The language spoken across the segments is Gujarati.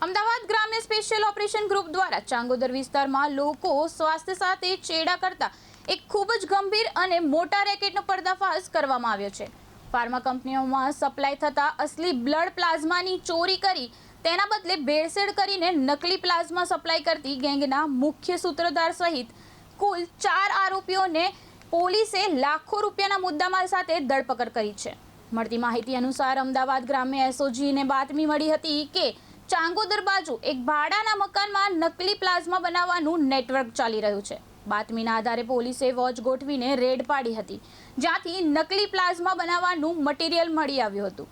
અમદાવાદ ગ્રામ્ય સ્પેશિયલ ઓપરેશન ગ્રુપ દ્વારા ચાંગોદર વિસ્તારમાં લોકો સ્વાસ્થ્ય સાથે ચેડા કરતા એક ખૂબ જ ગંભીર અને મોટા રેકેટનો પર્દાફાશ કરવામાં આવ્યો છે। ફાર્મા કંપનીઓમાં સપ્લાય થતા અસલી બ્લડ પ્લાઝમાની ચોરી કરી તેના બદલે ભેળસેળ કરીને નકલી પ્લાઝમા સપ્લાય કરતી ગેંગના મુખ્ય સૂત્રધાર સહિત કુલ 4 આરોપીઓને પોલીસે લાખો રૂપિયાના મુદ્દામાલ સાથે ધરપકડ કરી છે। મળતી માહિતી અનુસાર અમદાવાદ ગ્રામ્ય એસઓજીને બાતમી મળી હતી કે ચાંગોદર બાજુ એક ભાડાના મકાનમાં નકલી પ્લાઝમા બનાવવાનું નેટવર્ક ચાલી રહ્યું છે। બાતમીના આધારે પોલીસે વોચ ગોઠવીને રેડ પાડી હતી, જ્યાંથી નકલી પ્લાઝમા બનાવવાનું મટીરિયલ મળી આવ્યું હતું।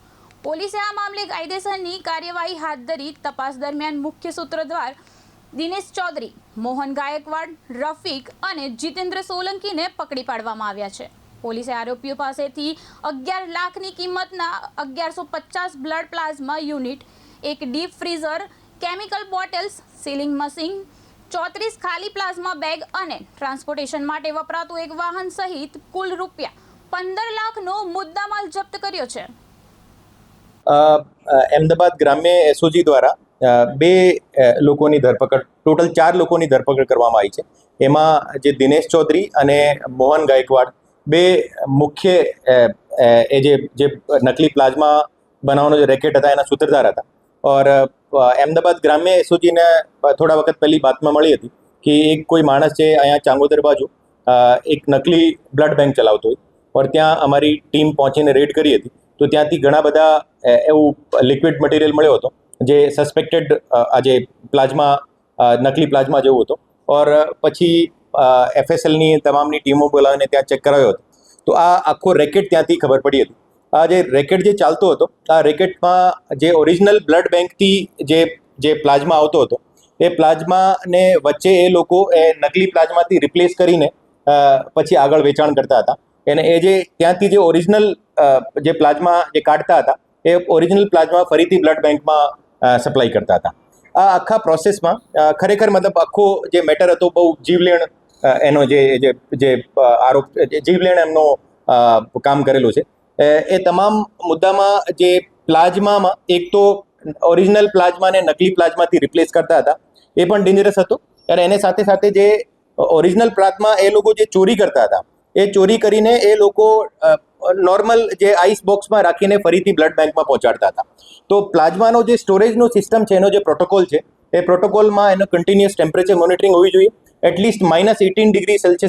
પોલીસે આ મામલે કાયદેસરની કાર્યવાહી હાથ ધરી તપાસ દરમિયાન મુખ્ય સૂત્રધાર દિનેશ ચૌધરી, મોહન ગાયકવાડ, રફીક અને જીતેન્દ્ર સોલંકીને પકડી પાડવામાં આવ્યા છે। પોલીસે આરોપીઓ પાસેથી 11 લાખની કિંમતના 1150 બ્લડ પ્લાઝમા યુનિટ, એક deep freezer, chemical bottles, sealing machine, 34 ખાલી પ્લાઝમા બેગ અને ટ્રાન્સપોર્ટેશન માટે વપરાતું એક વાહન સહિત કુલ ₹15 લાખનો મુદ્દામાલ જપ્ત કર્યો છે। અમદાવાદ ગ્રામ્ય એસઓજી દ્વારા 2 લોકોની ધરપકડ, ટોટલ 4 લોકોની ધરપકડ કરવામાં આવી છે। એમાં જે દિનેશ ચૌધરી અને મોહન ગાયકવાડ 2 મુખ્ય જે નકલી પ્લાઝમા બનાવવાનો જે રેકેટ હતા એના સૂત્રધાર હતા। और अहमदाबाद ग्राम्य एसओजी ने थोड़ा वक्त पहली बात में मળી હતી કે એક કોઈ માણસ છે અહીંયા ચાંગોદર બાજુ એક નકલી બ્લડ બેંક ચલાવતો હોય, और ત્યાં અમારી ટીમ પહોંચીને રેડ કરી હતી। તો ત્યાંથી ઘણા બધા એવું લિક્વિડ મટીરિયલ મળ્યો હતો જે સસ્પેક્ટેડ આજે પ્લાઝમા, નકલી પ્લાઝમા જેવો હતો। और પછી એફએસએલની તમામની ટીમો બોલાવીને ત્યાં ચેક કરાવ્યો હતો। તો આ આખો રેકેટ ત્યાંથી ખબર પડી હતી। આ જે રેકેટ જે ચાલતો હતો, આ રેકેટમાં જે ઓરિજિનલ બ્લડ બેંકથી જે પ્લાઝમા આવતો હતો એ પ્લાઝમાને વચ્ચે એ લોકો એ નકલી પ્લાઝમાથી રિપ્લેસ કરીને પછી આગળ વેચાણ કરતા હતા। અને એ જે ત્યાંથી જે ઓરિજિનલ જે પ્લાઝમા જે કાઢતા હતા એ ઓરિજિનલ પ્લાઝમા ફરીથી બ્લડ બેંકમાં સપ્લાય કરતા હતા। આ આખા પ્રોસેસમાં ખરેખર મતલબ આખો જે મેટર હતો બહુ જીવલેણ એનો જે આરોપ જીવલેણ એમનો કામ કરેલું છે। એ તમામ મુદ્દામાં જે પ્લાઝમામાં એક તો ઓરિજિનલ પ્લાઝમાને નકલી પ્લાઝમાથી રિપ્લેસ કરતા હતા એ પણ ડેન્જરસ હતો, અને એને સાથે સાથે જે ઓરિજિનલ પ્લાઝમા એ લોકો જે ચોરી કરતા હતા એ ચોરી કરીને એ લોકો નોર્મલ જે આઈસ બોક્સમાં રાખીને ફરીથી બ્લડ બેંકમાં પહોંચાડતા હતા। તો પ્લાઝમાનો જે સ્ટોરેજનો સિસ્ટમ છે, એનો જે પ્રોટોકોલ છે એ પ્રોટોકોલમાં એનો કન્ટિન્યુઅસ ટેમ્પરેચર મોનિટરિંગ હોવી જોઈએ, એટલીસ્ટ -18 ડિગ્રી સેલ્સિયસ